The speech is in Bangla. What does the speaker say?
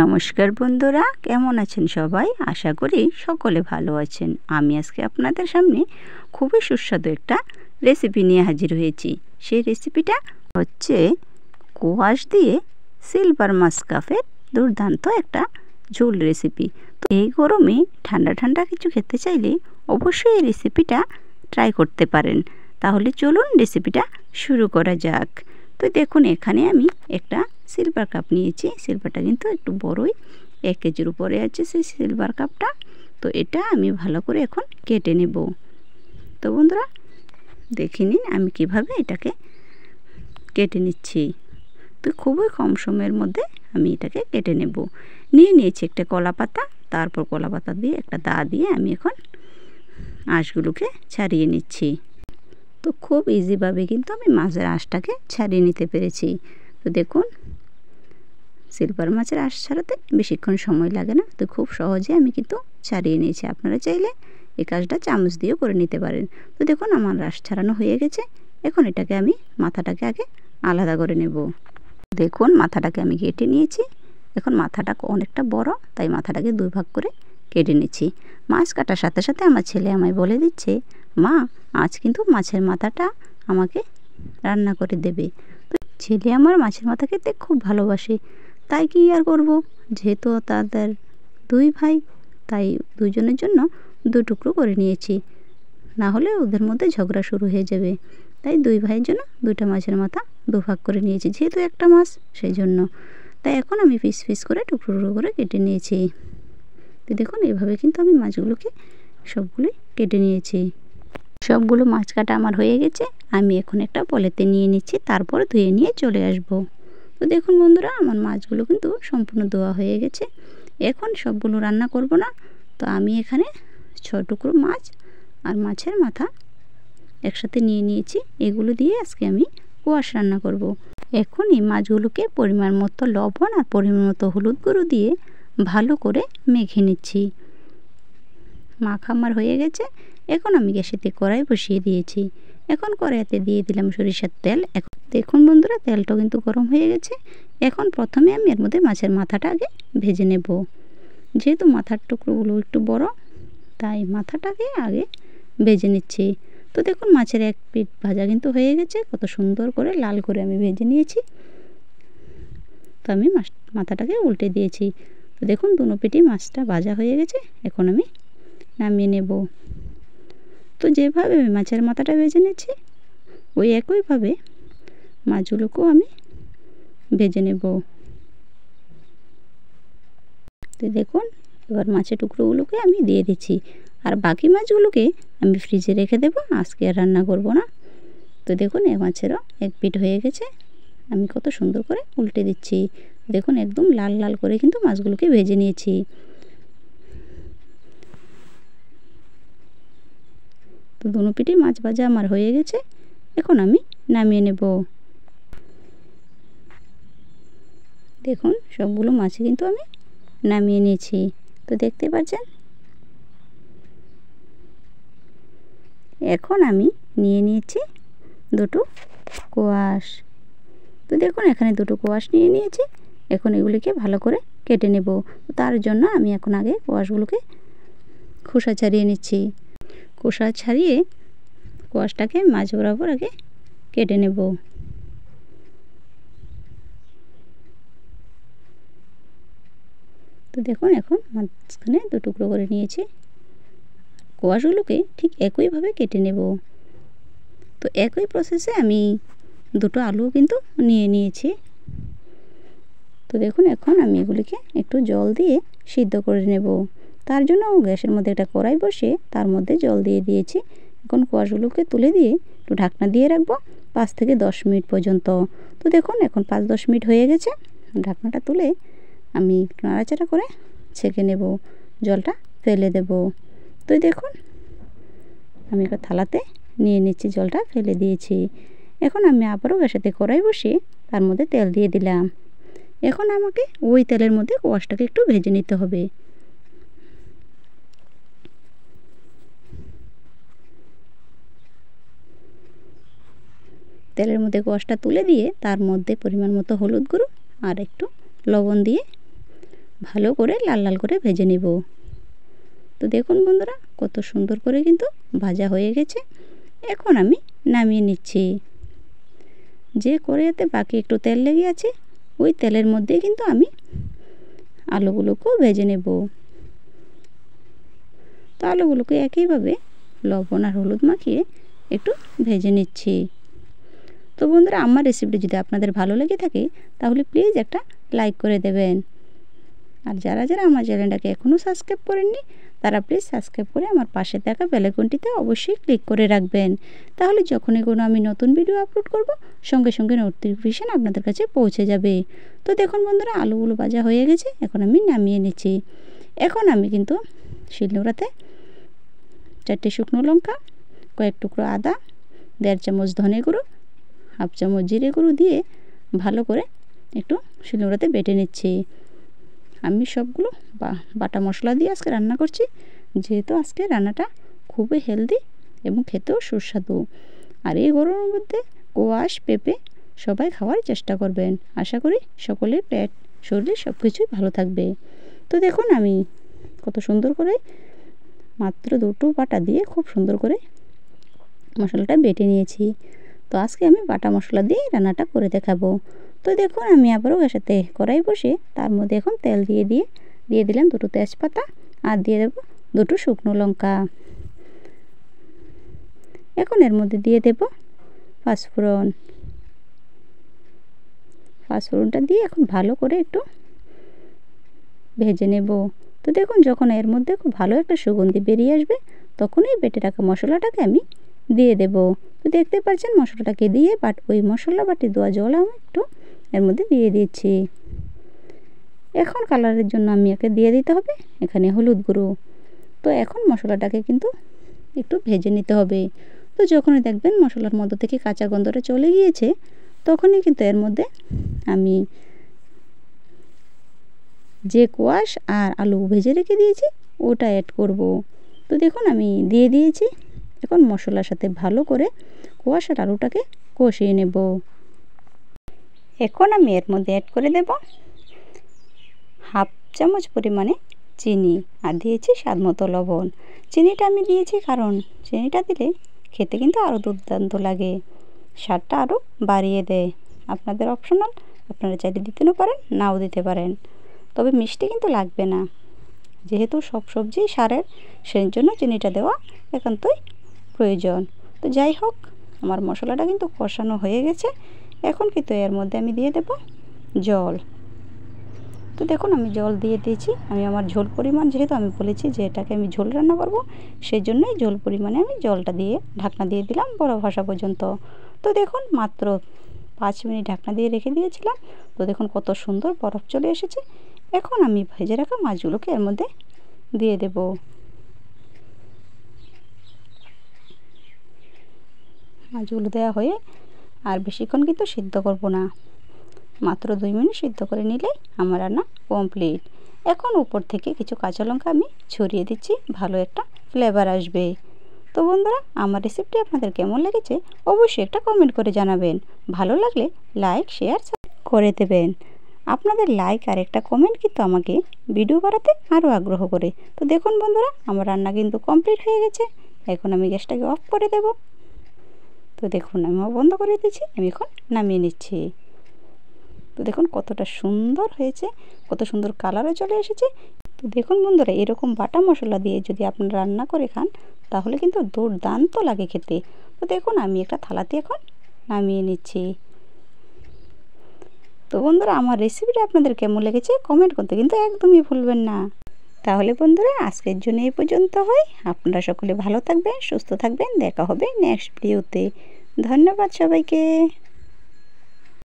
নমস্কার বন্ধুরা, কেমন আছেন সবাই? আশা করি সকলে ভালো আছেন। আমি আজকে আপনাদের সামনে খুবই সুস্বাদু একটা রেসিপি নিয়ে হাজির হয়েছি। সেই রেসিপিটা হচ্ছে কোয়াশ দিয়ে সিলভার মাছকাফের দুর্দান্ত একটা ঝোল রেসিপি। তো এই গরমে ঠান্ডা ঠান্ডা কিছু খেতে চাইলে অবশ্যই এই রেসিপিটা ট্রাই করতে পারেন। তাহলে চলুন রেসিপিটা শুরু করা যাক। তো দেখুন, এখানে আমি একটা সিলভার কাপ নিয়েছি। সিলভারটা কিন্তু একটু বড়ই, 1 কেজির উপরে আছে সেই সিলভার কাপটা। তো এটা আমি ভালো করে এখন কেটে নেব। তো বন্ধুরা দেখে নিন আমি কিভাবে এটাকে কেটে নিচ্ছি। তো খুবই কম সময়ের মধ্যে আমি এটাকে কেটে নেব। নিয়েছি একটা কলা পাতা, তারপর কলা পাতা দিয়ে একটা দা দিয়ে আমি এখন আঁশগুলোকে ছাড়িয়ে নিচ্ছি। তো খুব ইজিভাবে কিন্তু আমি মাছের আঁশটাকে ছাড়িয়ে নিতে পেরেছি। তো দেখুন, সিলভার মাছের আঁশ ছাড়াতে বেশিক্ষণ সময় লাগে না। তো খুব সহজে আমি কিন্তু ছাড়িয়ে নিয়েছি। আপনারা চাইলে এই কাজটা চামচ দিয়েও করে নিতে পারেন। তো দেখুন, আমার আঁশ ছাড়ানো হয়ে গেছে। এখন এটাকে আমি মাথাটাকে আগে আলাদা করে নেব। দেখুন, মাথাটাকে আমি কেটে নিয়েছি। এখন মাথাটা অনেকটা বড়, তাই মাথাটাকে 2 ভাগ করে কেটে নিচ্ছি। মাছ কাটার সাথে সাথে আমার ছেলে আমায় বলে দিচ্ছে, মা আজ কিন্তু মাছের মাথাটা আমাকে রান্না করে দেবে। তো ছেলে আমার মাছের মাথা খেতে খুব ভালোবাসে, তাই কি আর করব, যেহেতু তাদের 2 ভাই, তাই দুজনের জন্য 2 টুকরো করে নিয়েছি। না হলে ওদের মধ্যে ঝগড়া শুরু হয়ে যাবে। তাই 2 ভাইয়ের জন্য 2টা মাছের মাথা 2 ভাগ করে নিয়েছি, যেহেতু একটা মাছ সেই জন্য। তাই এখন আমি পিস পিস করে টুকরো টুকরো করে কেটে নিয়েছি। তো দেখুন, এইভাবে কিন্তু আমি মাছগুলোকে সবগুলোই কেটে নিয়েছি। সবগুলো মাছ কাটা আমার হয়ে গেছে। আমি এখন একটা পলেতে নিয়ে নিচ্ছি, তারপর ধুয়ে নিয়ে চলে আসব। তো দেখুন বন্ধুরা, আমার মাছগুলো কিন্তু সম্পূর্ণ ধোয়া হয়ে গেছে। এখন সবগুলো রান্না করব না। তো আমি এখানে 6 টুকরো মাছ আর মাছের মাথা একসাথে নিয়ে নিয়েছি। এগুলো দিয়ে আজকে আমি কোয়াশ রান্না করব। এখন এই মাছগুলোকে পরিমাণ মতো লবণ আর পরিমাণ মতো হলুদ গুঁড়ো দিয়ে ভালো করে মেখে নিচ্ছি। মাখা আমার হয়ে গেছে। এখন আমি গ্যাসেতে কড়াই বসিয়ে দিয়েছি। এখন কড়াইতে দিয়ে দিলাম সরিষার তেল। এখন দেখুন বন্ধুরা, তেলটা কিন্তু গরম হয়ে গেছে। এখন প্রথমে আমি এর মধ্যে মাছের মাথাটা আগে ভেজে নেব। যেহেতু মাথার টুকরোগুলো একটু বড়, তাই মাথাটাকে আগে ভেজে নিচ্ছি। তো দেখুন, মাছের এক পিঠ ভাজা কিন্তু হয়ে গেছে। কত সুন্দর করে লাল করে আমি ভেজে নিয়েছি। তো আমি মাথাটাকে উল্টে দিয়েছি। তো দেখুন, দুনো পিঠই মাছটা ভাজা হয়ে গেছে। এখন আমি নামিয়ে নেব। তো যেভাবে আমি মাছের মাথাটা ভেজে নিচ্ছি, ওই একইভাবে মাছগুলোকেও আমি ভেজে নেব। তো দেখুন, এবার মাছের টুকরোগুলোকে আমি দিয়ে দিচ্ছি। আর বাকি মাছগুলোকে আমি ফ্রিজে রেখে দেবো, আজকে আর রান্না করব না। তো দেখুন, এই মাছেরও এক পিঠ হয়ে গেছে। আমি কত সুন্দর করে উল্টে দিচ্ছি। দেখুন, একদম লাল লাল করে কিন্তু মাছগুলোকে ভেজে নিয়েছি। তো দুনো পিঠে মাছ ভাজা আমার হয়ে গেছে। এখন আমি নামিয়ে নেব। দেখুন, সবগুলো মাছ কিন্তু আমি নামিয়ে নিয়েছি। তো দেখতে পাচ্ছেন। এখন আমি নিয়ে নিয়েছি 2টো কোয়াশ। তো দেখুন, এখানে 2টো কোয়াশ নিয়ে নিয়েছি। এখন এগুলিকে ভালো করে কেটে নেব। তার জন্য আমি এখন আগে কোয়াশগুলোকে খোসা ছাড়িয়ে নিচ্ছি। খোসা ছাড়িয়ে কোয়াশটাকে মাছ বরাবর আগে কেটে নেব। তো দেখুন, এখন মাঝখানে 2 টুকরো করে নিয়েছি। কোয়াশগুলোকে ঠিক একইভাবে কেটে নেব। তো একই প্রসেসে আমি 2টো আলুও কিন্তু নিয়ে নিয়েছি। তো দেখুন, এখন আমি এগুলিকে একটু জল দিয়ে সিদ্ধ করে নেব। তার জন্য গ্যাসের মধ্যে একটা কড়াই বসিয়ে তার মধ্যে জল দিয়ে দিয়েছি। এখন কোয়াশগুলোকে তুলে দিয়ে একটু ঢাকনা দিয়ে রাখবো 5 থেকে 10 মিনিট পর্যন্ত। তো দেখুন, এখন 5-10 মিনিট হয়ে গেছে। ঢাকনাটা তুলে আমি নাড়াচাড়া করে ছেঁকে নেব, জলটা ফেলে দেব। তো দেখুন, আমি একটা থালাতে নিয়ে নিচ্ছি, জলটা ফেলে দিয়েছি। এখন আমি আবারও গ্যাসেতে কড়াই বসিয়ে তার মধ্যে তেল দিয়ে দিলাম। এখন আমাকে ওই তেলের মধ্যে কোয়াশটাকে একটু ভেজে নিতে হবে। তেলের মধ্যে কোয়াশটা তুলে দিয়ে তার মধ্যে পরিমাণ মতো হলুদ গুঁড়ো আর একটু লবণ দিয়ে ভালো করে লাল লাল করে ভেজে নেব। তো দেখুন বন্ধুরা কত সুন্দর করে কিন্তু ভাজা হয়ে গেছে। এখন আমি নামিয়ে নিচ্ছি। যে কড়াইতে বাকি একটু তেল লেগে আছে ওই তেলের মধ্যে কিন্তু আমি আলুগুলোকেও ভেজে নেব। তো আলুগুলোকে একইভাবে লবণ আর হলুদ মাখিয়ে একটু ভেজে নিচ্ছি। তো বন্ধুরা আমার রেসিপিটি যদি আপনাদের ভালো লেগে থাকে তাহলে প্লিজ একটা লাইক করে দেবেন। আর যারা যারা আমার চ্যানেলটাকে এখনও সাবস্ক্রাইব করেননি তারা প্লিজ সাবস্ক্রাইব করে আমার পাশে থাকা বেল আইকনটিতে অবশ্যই ক্লিক করে রাখবেন। তাহলে যখনই কোনো আমি নতুন ভিডিও আপলোড করব সঙ্গে সঙ্গে নোটিফিকেশান আপনাদের কাছে পৌঁছে যাবে। তো দেখুন বন্ধুরা আলুগুলো ভাজা হয়ে গেছে, এখন আমি নামিয়ে নিচ্ছি। এখন আমি কিন্তু শিলনোড়াতে 4টে শুকনো লঙ্কা, কয়েক টুকরো আদা, 1.5 চামচ ধনে গুঁড়ো, 1/2 চামচ জিরে গুঁড়ো দিয়ে ভালো করে একটু শিলনোড়াতে বেটে নিচ্ছি। আমি সবগুলো বাটা মশলা দিয়ে আজকে রান্না করছি, যেহেতু আজকে রান্নাটা খুবই হেলদি এবং খেতেও সুস্বাদু। আর এই গরমের মধ্যে কোয়াশ পেঁপে সবাই খাওয়ার চেষ্টা করবেন। আশা করি সকলের পেট শরীর সব কিছুই ভালো থাকবে। তো দেখুন আমি কত সুন্দর করে মাত্র 2টো বাটা দিয়ে খুব সুন্দর করে মশলাটা বেটে নিয়েছি। তো আজকে আমি বাটা মশলা দিয়ে রান্নাটা করে দেখাবো। তো দেখুন আমি আবারও গ্যাসেতে কড়াই বসে তার মধ্যে এখন তেল দিয়ে দিলাম 2টো তেজপাতা আর দিয়ে দেব 2টো শুকনো লঙ্কা। এখন এর মধ্যে দিয়ে দেব পাঁচফোড়নটা দিয়ে এখন ভালো করে একটু ভেজে নেব। তো দেখুন যখন এর মধ্যে খুব ভালো একটা সুগন্ধি বেরিয়ে আসবে তখনই বেটে রাখা মশলাটাকে আমি দিয়ে দেব। তো দেখতে পাচ্ছেন মশলাটাকে দিয়ে ওই মশলা বাটি দেওয়া জল আমি একটু এর মধ্যে দিয়ে দিচ্ছি। এখন কালারের জন্য আমি একে দিয়ে দিতে হবে এখানে হলুদ গুঁড়ো। তো এখন মশলাটাকে কিন্তু একটু ভেজে নিতে হবে। তো যখনই দেখবেন মশলার মধ্যে থেকে কাঁচা গন্ধটা চলে গিয়েছে তখনই কিন্তু এর মধ্যে আমি যে কোয়াশ আর আলু ভেজে রেখে দিয়েছি ওটা অ্যাড করব। তো দেখুন আমি দিয়ে দিয়েছি। এখন মশলার সাথে ভালো করে কোয়াশ আর আলুটাকে কষিয়ে নেব। এখন আমি এর মধ্যে অ্যাড করে দেব 1/2 চামচ পরিমাণে চিনি আর দিয়েছি স্বাদ মতো লবণ। চিনিটা আমি দিয়েছি কারণ চিনিটা দিলে খেতে কিন্তু আরও দুর্দান্ত লাগে, স্বাদটা আরও বাড়িয়ে দেয়। আপনাদের অপশনাল, আপনারা চাইলে দিতেও পারেন নাও দিতে পারেন, তবে মিষ্টি কিন্তু লাগবে না, যেহেতু সব সবজি সারের সেই জন্য চিনিটা দেওয়া একান্তই প্রয়োজন। তো যাই হোক আমার মশলাটা কিন্তু কষানো হয়ে গেছে। এখন কিন্তু এর মধ্যে আমি দিয়ে দেব জল। তো দেখুন আমি জল দিয়ে দিয়েছি। আমি আমার ঝোল পরিমাণ যেহেতু আমি বলেছি যে এটাকে আমি ঝোল রান্না করব সেই জন্যই ঝোল পরিমাণে আমি জলটা দিয়ে ঢাকনা দিয়ে দিলাম বড় ভাসা পর্যন্ত। তো দেখুন মাত্র 5 মিনিট ঢাকনা দিয়ে রেখে দিয়েছিলাম। তো দেখুন কত সুন্দর বরফ চলে এসেছে। এখন আমি ভেজে রাখা মাছগুলোকে এর মধ্যে দিয়ে দেব। মাছগুলো দেওয়া হয়ে আর বেশিক্ষণ কিন্তু সিদ্ধ করব না, মাত্র 2 মিনিট সিদ্ধ করে নিলেই আমার রান্না কমপ্লিট। এখন উপর থেকে কিছু কাঁচা লঙ্কা আমি ছড়িয়ে দিচ্ছি, ভালো একটা ফ্লেভার আসবে। তো বন্ধুরা আমার রেসিপিটি আপনাদের কেমন লেগেছে অবশ্যই একটা কমেন্ট করে জানাবেন। ভালো লাগলে লাইক শেয়ার করে দেবেন। আপনাদের লাইক আর একটা কমেন্ট কিন্তু আমাকে ভিডিও বানাতে আরও আগ্রহ করে। তো দেখুন বন্ধুরা আমার রান্না কিন্তু কমপ্লিট হয়ে গেছে। এখন আমি গ্যাসটাকে অফ করে দেব। তো দেখুন আমি বন্ধ করে দিচ্ছি, আমি এখন নামিয়ে নিচ্ছি। তো দেখুন কতটা সুন্দর হয়েছে, কত সুন্দর কালারও চলে এসেছে। তো দেখুন বন্ধুরা এরকম বাটা মশলা দিয়ে যদি আপনারা রান্না করে খান তাহলে কিন্তু দুর্দান্ত লাগে খেতে। তো দেখুন আমি একটা থালাতে এখন নামিয়ে নিচ্ছি। তো বন্ধুরা আমার রেসিপিটা আপনাদের কেমন লেগেছে কমেন্ট করতে কিন্তু একদমই ভুলবেন না। তাহলে বন্ধুরা আজকের জন্য এই পর্যন্ত হয়। আপনারা সকলে ভালো থাকবেন, সুস্থ থাকবেন। দেখা হবে নেক্সট ভিডিওতে। ধন্যবাদ সবাইকে।